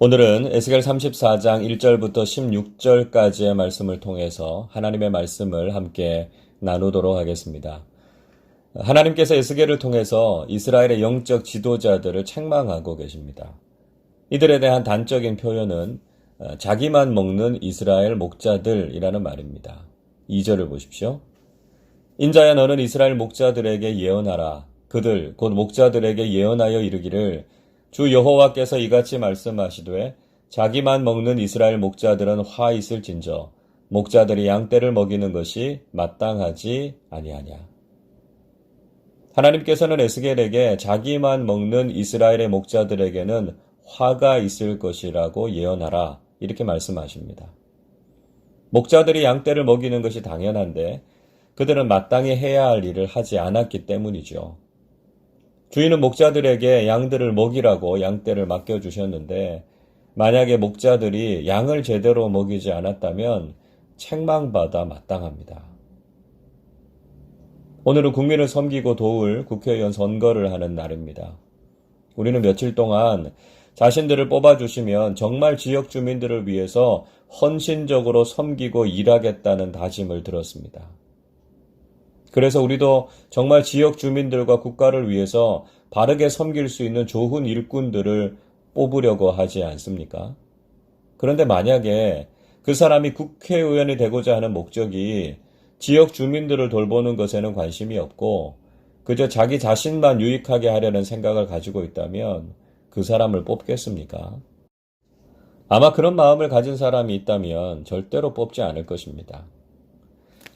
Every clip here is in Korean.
오늘은 에스겔 34장 1절부터 16절까지의 말씀을 통해서 하나님의 말씀을 함께 나누도록 하겠습니다. 하나님께서 에스겔을 통해서 이스라엘의 영적 지도자들을 책망하고 계십니다. 이들에 대한 단적인 표현은 자기만 먹는 이스라엘 목자들이라는 말입니다. 2절을 보십시오. 인자야, 너는 이스라엘 목자들에게 예언하라. 그들 곧 목자들에게 예언하여 이르기를 주 여호와께서 이같이 말씀하시되 자기만 먹는 이스라엘 목자들은 화 있을진저 목자들이 양떼를 먹이는 것이 마땅하지 아니하냐. 하나님께서는 에스겔에게 자기만 먹는 이스라엘의 목자들에게는 화가 있을 것이라고 예언하라 이렇게 말씀하십니다. 목자들이 양떼를 먹이는 것이 당연한데 그들은 마땅히 해야 할 일을 하지 않았기 때문이죠. 주인은 목자들에게 양들을 먹이라고 양떼를 맡겨주셨는데 만약에 목자들이 양을 제대로 먹이지 않았다면 책망받아 마땅합니다. 오늘은 국민을 섬기고 도울 국회의원 선거를 하는 날입니다. 우리는 며칠 동안 자신들을 뽑아주시면 정말 지역 주민들을 위해서 헌신적으로 섬기고 일하겠다는 다짐을 들었습니다. 그래서 우리도 정말 지역 주민들과 국가를 위해서 바르게 섬길 수 있는 좋은 일꾼들을 뽑으려고 하지 않습니까? 그런데 만약에 그 사람이 국회의원이 되고자 하는 목적이 지역 주민들을 돌보는 것에는 관심이 없고 그저 자기 자신만 유익하게 하려는 생각을 가지고 있다면 그 사람을 뽑겠습니까? 아마 그런 마음을 가진 사람이 있다면 절대로 뽑지 않을 것입니다.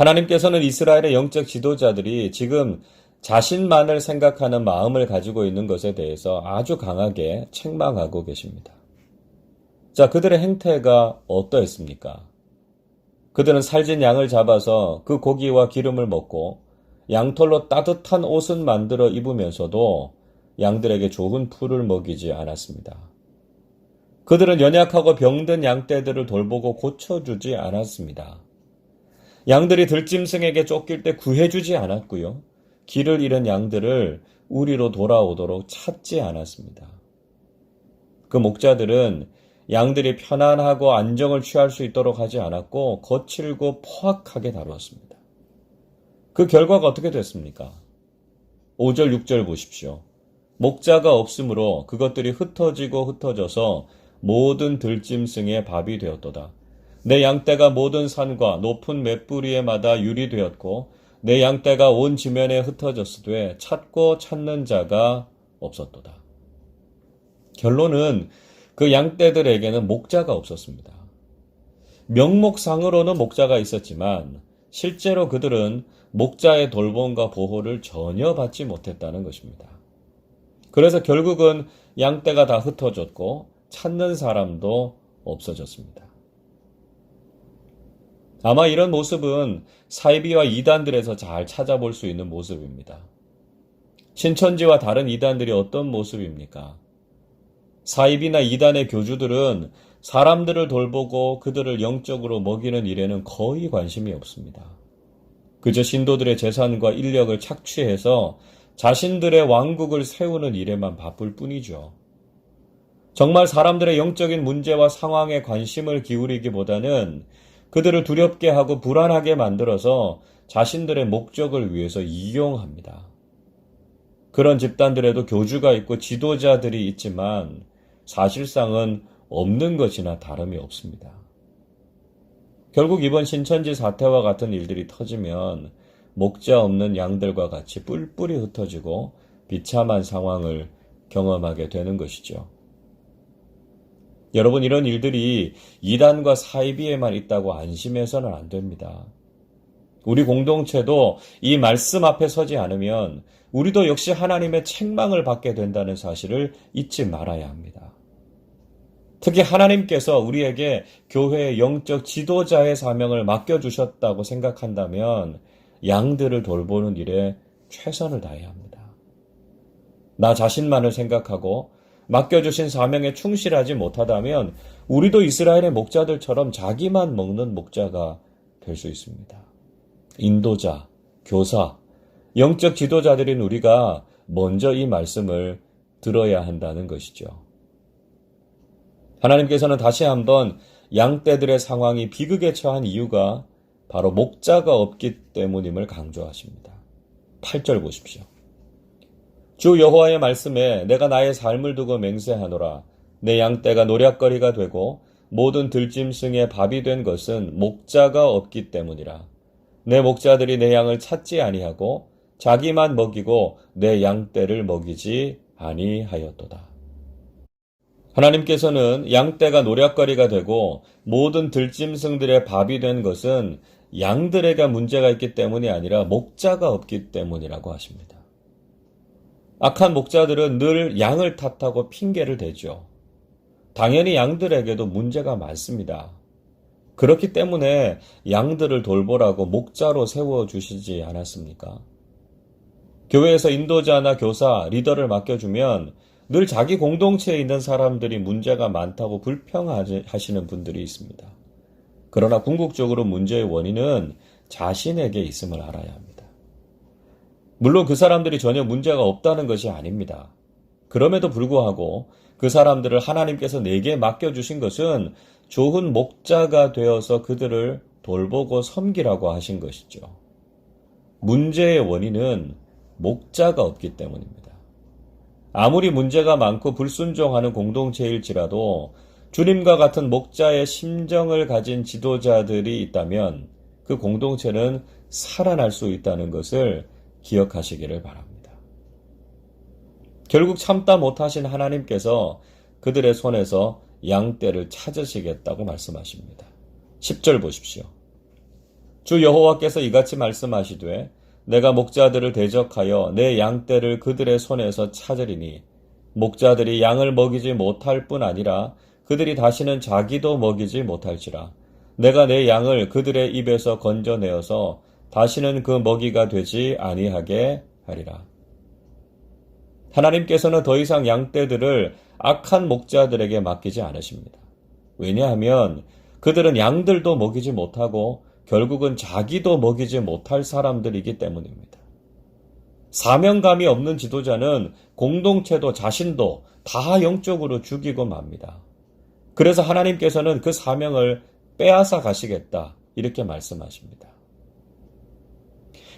하나님께서는 이스라엘의 영적 지도자들이 지금 자신만을 생각하는 마음을 가지고 있는 것에 대해서 아주 강하게 책망하고 계십니다. 자, 그들의 행태가 어떠했습니까? 그들은 살진 양을 잡아서 그 고기와 기름을 먹고 양털로 따뜻한 옷은 만들어 입으면서도 양들에게 좋은 풀을 먹이지 않았습니다. 그들은 연약하고 병든 양떼들을 돌보고 고쳐주지 않았습니다. 양들이 들짐승에게 쫓길 때 구해주지 않았고요. 길을 잃은 양들을 우리로 돌아오도록 찾지 않았습니다. 그 목자들은 양들이 편안하고 안정을 취할 수 있도록 하지 않았고 거칠고 포악하게 다루었습니다. 그 결과가 어떻게 됐습니까? 5절 6절 보십시오. 목자가 없으므로 그것들이 흩어지고 흩어져서 모든 들짐승의 밥이 되었도다. 내 양떼가 모든 산과 높은 맷뿌리에 마다 유리되었고 내 양떼가 온 지면에 흩어졌으되 찾고 찾는 자가 없었도다. 결론은 그 양떼들에게는 목자가 없었습니다. 명목상으로는 목자가 있었지만 실제로 그들은 목자의 돌봄과 보호를 전혀 받지 못했다는 것입니다. 그래서 결국은 양떼가 다 흩어졌고 찾는 사람도 없어졌습니다. 아마 이런 모습은 사이비와 이단들에서 잘 찾아볼 수 있는 모습입니다. 신천지와 다른 이단들이 어떤 모습입니까? 사이비나 이단의 교주들은 사람들을 돌보고 그들을 영적으로 먹이는 일에는 거의 관심이 없습니다. 그저 신도들의 재산과 인력을 착취해서 자신들의 왕국을 세우는 일에만 바쁠 뿐이죠. 정말 사람들의 영적인 문제와 상황에 관심을 기울이기보다는 그들을 두렵게 하고 불안하게 만들어서 자신들의 목적을 위해서 이용합니다. 그런 집단들에도 교주가 있고 지도자들이 있지만 사실상은 없는 것이나 다름이 없습니다. 결국 이번 신천지 사태와 같은 일들이 터지면 목자 없는 양들과 같이 뿔뿔이 흩어지고 비참한 상황을 경험하게 되는 것이죠. 여러분, 이런 일들이 이단과 사이비에만 있다고 안심해서는 안 됩니다. 우리 공동체도 이 말씀 앞에 서지 않으면 우리도 역시 하나님의 책망을 받게 된다는 사실을 잊지 말아야 합니다. 특히 하나님께서 우리에게 교회의 영적 지도자의 사명을 맡겨주셨다고 생각한다면 양들을 돌보는 일에 최선을 다해야 합니다. 나 자신만을 생각하고 맡겨주신 사명에 충실하지 못하다면 우리도 이스라엘의 목자들처럼 자기만 먹는 목자가 될 수 있습니다. 인도자, 교사, 영적 지도자들인 우리가 먼저 이 말씀을 들어야 한다는 것이죠. 하나님께서는 다시 한번 양떼들의 상황이 비극에 처한 이유가 바로 목자가 없기 때문임을 강조하십니다. 8절 보십시오. 주 여호와의 말씀에 내가 나의 삶을 두고 맹세하노라. 내 양떼가 노략거리가 되고 모든 들짐승의 밥이 된 것은 목자가 없기 때문이라. 내 목자들이 내 양을 찾지 아니하고 자기만 먹이고 내 양떼를 먹이지 아니하였도다. 하나님께서는 양떼가 노략거리가 되고 모든 들짐승들의 밥이 된 것은 양들에게 문제가 있기 때문이 아니라 목자가 없기 때문이라고 하십니다. 악한 목자들은 늘 양을 탓하고 핑계를 대죠. 당연히 양들에게도 문제가 많습니다. 그렇기 때문에 양들을 돌보라고 목자로 세워주시지 않았습니까? 교회에서 인도자나 교사, 리더를 맡겨주면 늘 자기 공동체에 있는 사람들이 문제가 많다고 불평하시는 분들이 있습니다. 그러나 궁극적으로 문제의 원인은 자신에게 있음을 알아야 합니다. 물론 그 사람들이 전혀 문제가 없다는 것이 아닙니다. 그럼에도 불구하고 그 사람들을 하나님께서 내게 맡겨주신 것은 좋은 목자가 되어서 그들을 돌보고 섬기라고 하신 것이죠. 문제의 원인은 목자가 없기 때문입니다. 아무리 문제가 많고 불순종하는 공동체일지라도 주님과 같은 목자의 심정을 가진 지도자들이 있다면 그 공동체는 살아날 수 있다는 것을 기억하시기를 바랍니다. 결국 참다 못하신 하나님께서 그들의 손에서 양떼를 찾으시겠다고 말씀하십니다. 10절 보십시오. 주 여호와께서 이같이 말씀하시되 내가 목자들을 대적하여 내 양떼를 그들의 손에서 찾으리니 목자들이 양을 먹이지 못할 뿐 아니라 그들이 다시는 자기도 먹이지 못할지라. 내가 내 양을 그들의 입에서 건져내어서 다시는 그 먹이가 되지 아니하게 하리라. 하나님께서는 더 이상 양떼들을 악한 목자들에게 맡기지 않으십니다. 왜냐하면 그들은 양들도 먹이지 못하고 결국은 자기도 먹이지 못할 사람들이기 때문입니다. 사명감이 없는 지도자는 공동체도 자신도 다 영적으로 죽이고 맙니다. 그래서 하나님께서는 그 사명을 빼앗아 가시겠다 이렇게 말씀하십니다.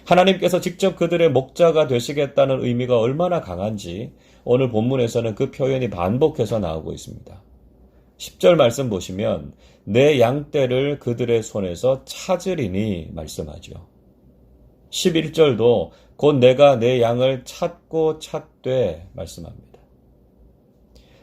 하나님께서 직접 그들의 목자가 되시겠다는 의미가 얼마나 강한지 오늘 본문에서는 그 표현이 반복해서 나오고 있습니다. 10절 말씀 보시면 내 양떼를 그들의 손에서 찾으리니 말씀하죠. 11절도 곧 내가 내 양을 찾고 찾되 말씀합니다.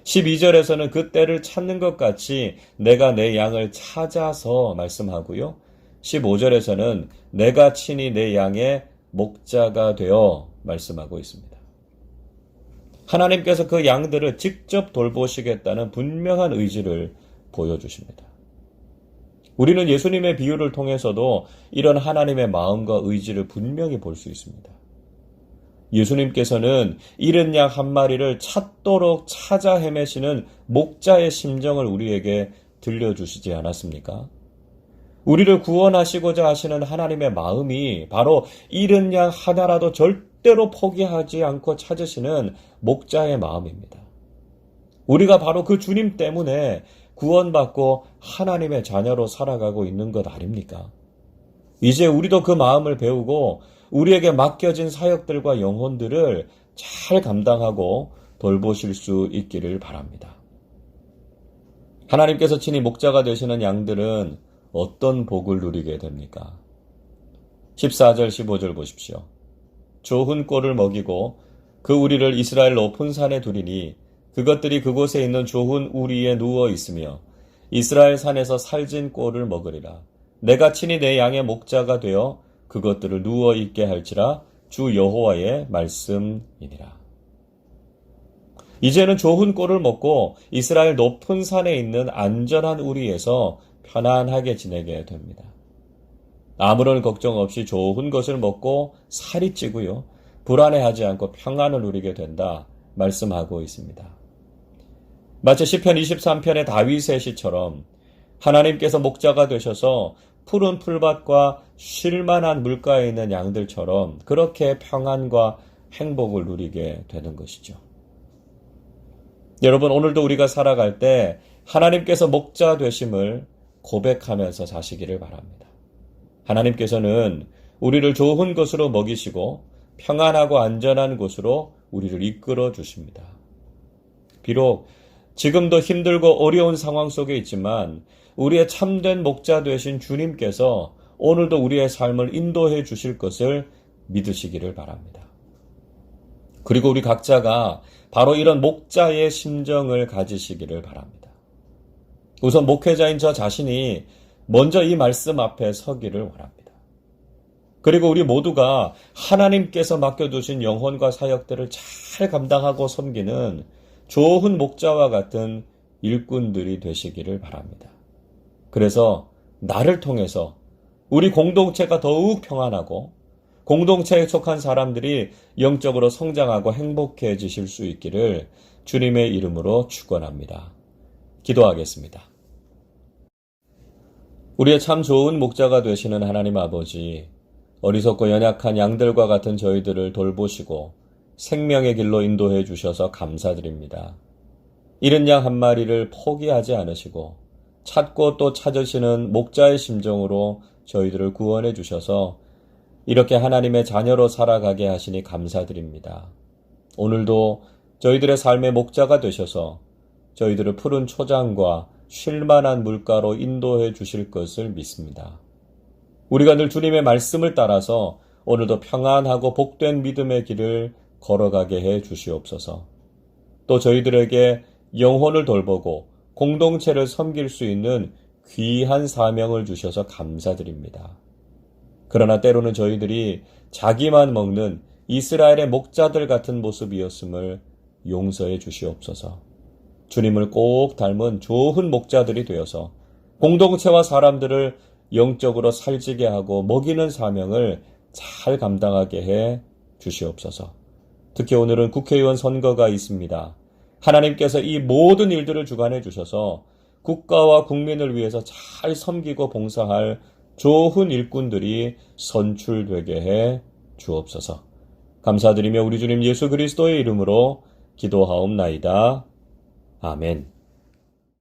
12절에서는 그 때를 찾는 것 같이 내가 내 양을 찾아서 말씀하고요. 15절에서는 내가 친히 내 양의 목자가 되어 말씀하고 있습니다. 하나님께서 그 양들을 직접 돌보시겠다는 분명한 의지를 보여주십니다. 우리는 예수님의 비유를 통해서도 이런 하나님의 마음과 의지를 분명히 볼 수 있습니다. 예수님께서는 잃은 양 한 마리를 찾도록 찾아 헤매시는 목자의 심정을 우리에게 들려주시지 않았습니까? 우리를 구원하시고자 하시는 하나님의 마음이 바로 잃은 양 하나라도 절대로 포기하지 않고 찾으시는 목자의 마음입니다. 우리가 바로 그 주님 때문에 구원받고 하나님의 자녀로 살아가고 있는 것 아닙니까? 이제 우리도 그 마음을 배우고 우리에게 맡겨진 사역들과 영혼들을 잘 감당하고 돌보실 수 있기를 바랍니다. 하나님께서 친히 목자가 되시는 양들은 어떤 복을 누리게 됩니까? 14절 15절 보십시오. 좋은 꼴을 먹이고 그 우리를 이스라엘 높은 산에 두리니 그것들이 그곳에 있는 좋은 우리에 누워 있으며 이스라엘 산에서 살진 꼴을 먹으리라. 내가 친히 내 양의 목자가 되어 그것들을 누워 있게 할지라 주 여호와의 말씀이니라. 이제는 좋은 꼴을 먹고 이스라엘 높은 산에 있는 안전한 우리에서 편안하게 지내게 됩니다. 아무런 걱정 없이 좋은 것을 먹고 살이 찌고요. 불안해하지 않고 평안을 누리게 된다 말씀하고 있습니다. 마치 시편 23편의 다윗의 시처럼 하나님께서 목자가 되셔서 푸른 풀밭과 쉴만한 물가에 있는 양들처럼 그렇게 평안과 행복을 누리게 되는 것이죠. 여러분, 오늘도 우리가 살아갈 때 하나님께서 목자 되심을 고백하면서 사시기를 바랍니다. 하나님께서는 우리를 좋은 것으로 먹이시고 평안하고 안전한 곳으로 우리를 이끌어 주십니다. 비록 지금도 힘들고 어려운 상황 속에 있지만 우리의 참된 목자 되신 주님께서 오늘도 우리의 삶을 인도해 주실 것을 믿으시기를 바랍니다. 그리고 우리 각자가 바로 이런 목자의 심정을 가지시기를 바랍니다. 우선 목회자인 저 자신이 먼저 이 말씀 앞에 서기를 원합니다. 그리고 우리 모두가 하나님께서 맡겨두신 영혼과 사역들을 잘 감당하고 섬기는 좋은 목자와 같은 일꾼들이 되시기를 바랍니다. 그래서 나를 통해서 우리 공동체가 더욱 평안하고 공동체에 속한 사람들이 영적으로 성장하고 행복해지실 수 있기를 주님의 이름으로 축원합니다. 기도하겠습니다. 우리의 참 좋은 목자가 되시는 하나님 아버지, 어리석고 연약한 양들과 같은 저희들을 돌보시고 생명의 길로 인도해 주셔서 감사드립니다. 잃은 양 한 마리를 포기하지 않으시고 찾고 또 찾으시는 목자의 심정으로 저희들을 구원해 주셔서 이렇게 하나님의 자녀로 살아가게 하시니 감사드립니다. 오늘도 저희들의 삶의 목자가 되셔서 저희들을 푸른 초장과 쉴만한 물가로 인도해 주실 것을 믿습니다. 우리가 늘 주님의 말씀을 따라서 오늘도 평안하고 복된 믿음의 길을 걸어가게 해 주시옵소서. 또 저희들에게 영혼을 돌보고 공동체를 섬길 수 있는 귀한 사명을 주셔서 감사드립니다. 그러나 때로는 저희들이 자기만 먹는 이스라엘의 목자들 같은 모습이었음을 용서해 주시옵소서. 주님을 꼭 닮은 좋은 목자들이 되어서 공동체와 사람들을 영적으로 살지게 하고 먹이는 사명을 잘 감당하게 해 주시옵소서. 특히 오늘은 국회의원 선거가 있습니다. 하나님께서 이 모든 일들을 주관해 주셔서 국가와 국민을 위해서 잘 섬기고 봉사할 좋은 일꾼들이 선출되게 해 주옵소서. 감사드리며 우리 주님 예수 그리스도의 이름으로 기도하옵나이다. 아멘.